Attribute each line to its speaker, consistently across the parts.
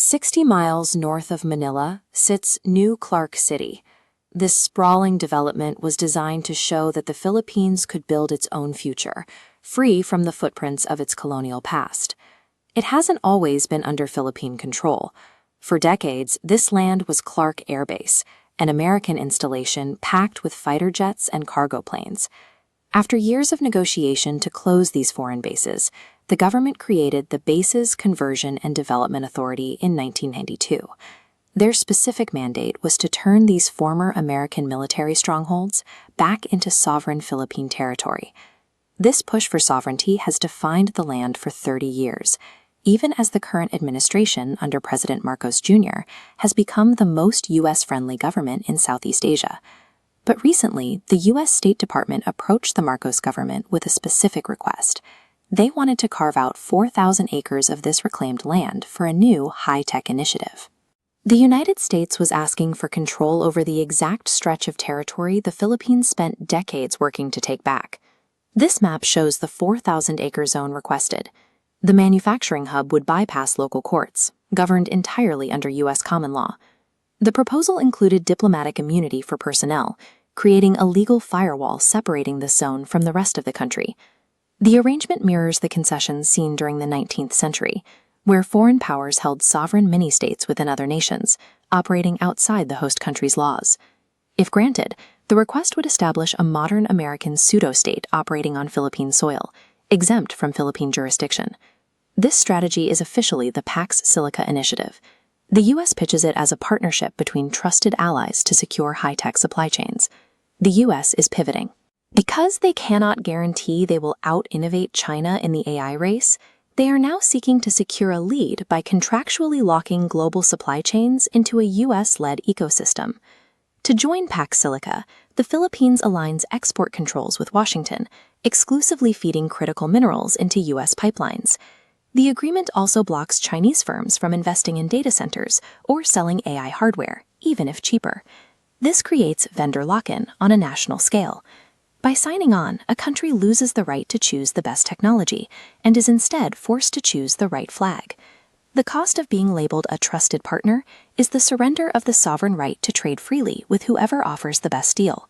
Speaker 1: 60 miles north of Manila sits New Clark City. This sprawling development was designed to show that the Philippines could build its own future, free from the footprints of its colonial past. It hasn't always been under Philippine control. For decades, this land was Clark Air Base, an American installation packed with fighter jets and cargo planes. After years of negotiation to close these foreign bases, the government created the Bases Conversion and Development Authority in 1992. Their specific mandate was to turn these former American military strongholds back into sovereign Philippine territory. This push for sovereignty has defined the land for 30 years, even as the current administration under President Marcos Jr. has become the most U.S.-friendly government in Southeast Asia. But recently, the U.S. State Department approached the Marcos government with a specific request. They wanted to carve out 4,000 acres of this reclaimed land for a new high-tech initiative. The United States was asking for control over the exact stretch of territory the Philippines spent decades working to take back. This map shows the 4,000-acre zone requested. The manufacturing hub would bypass local courts, governed entirely under U.S. common law. The proposal included diplomatic immunity for personnel, creating a legal firewall separating this zone from the rest of the country. The arrangement mirrors the concessions seen during the 19th century, where foreign powers held sovereign mini-states within other nations, operating outside the host country's laws. If granted, the request would establish a modern American pseudo-state operating on Philippine soil, exempt from Philippine jurisdiction. This strategy is officially the Pax Silica Initiative. The U.S. pitches it as a partnership between trusted allies to secure high-tech supply chains. The U.S. is pivoting. Because they cannot guarantee they will out-innovate China in the AI race, they are now seeking to secure a lead by contractually locking global supply chains into a U.S.-led ecosystem. To join Pax Silica, the Philippines aligns export controls with Washington, exclusively feeding critical minerals into U.S. pipelines. The agreement also blocks Chinese firms from investing in data centers or selling AI hardware, even if cheaper. This creates vendor lock-in on a national scale. By signing on, a country loses the right to choose the best technology and is instead forced to choose the right flag. The cost of being labeled a trusted partner is the surrender of the sovereign right to trade freely with whoever offers the best deal.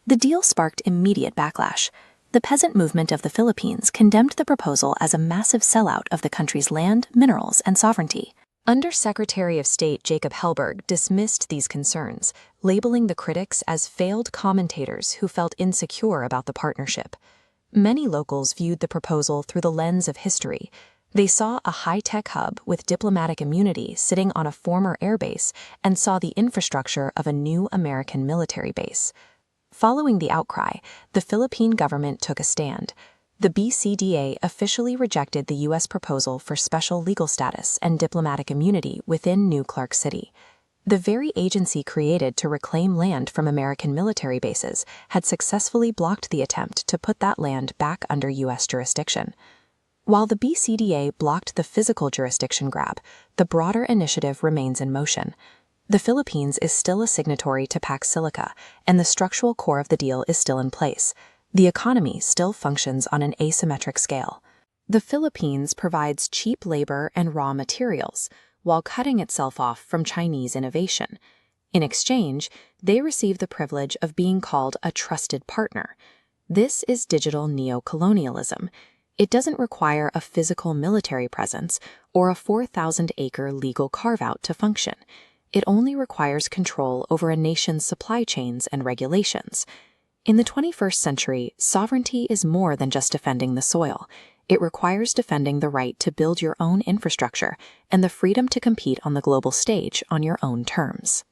Speaker 1: The deal sparked immediate backlash. The Peasant Movement of the Philippines condemned the proposal as a massive sellout of the country's land, minerals, and sovereignty. Under-Secretary of State Jacob Helberg dismissed these concerns, labeling the critics as failed commentators who felt insecure about the partnership. Many locals viewed the proposal through the lens of history. They saw a high-tech hub with diplomatic immunity sitting on a former airbase and saw the infrastructure of a new American military base. Following the outcry, the Philippine government took a stand. The BCDA officially rejected the U.S. proposal for special legal status and diplomatic immunity within New Clark City. The very agency created to reclaim land from American military bases had successfully blocked the attempt to put that land back under U.S. jurisdiction. While the BCDA blocked the physical jurisdiction grab, the broader initiative remains in motion. The Philippines is still a signatory to Pax Silica, and the structural core of the deal is still in place. The economy still functions on an asymmetric scale. The Philippines provides cheap labor and raw materials, while cutting itself off from Chinese innovation. In exchange, they receive the privilege of being called a trusted partner. This is digital neocolonialism. It doesn't require a physical military presence or a 4,000-acre legal carve-out to function. It only requires control over a nation's supply chains and regulations. In the 21st century, sovereignty is more than just defending the soil. It requires defending the right to build your own infrastructure and the freedom to compete on the global stage on your own terms.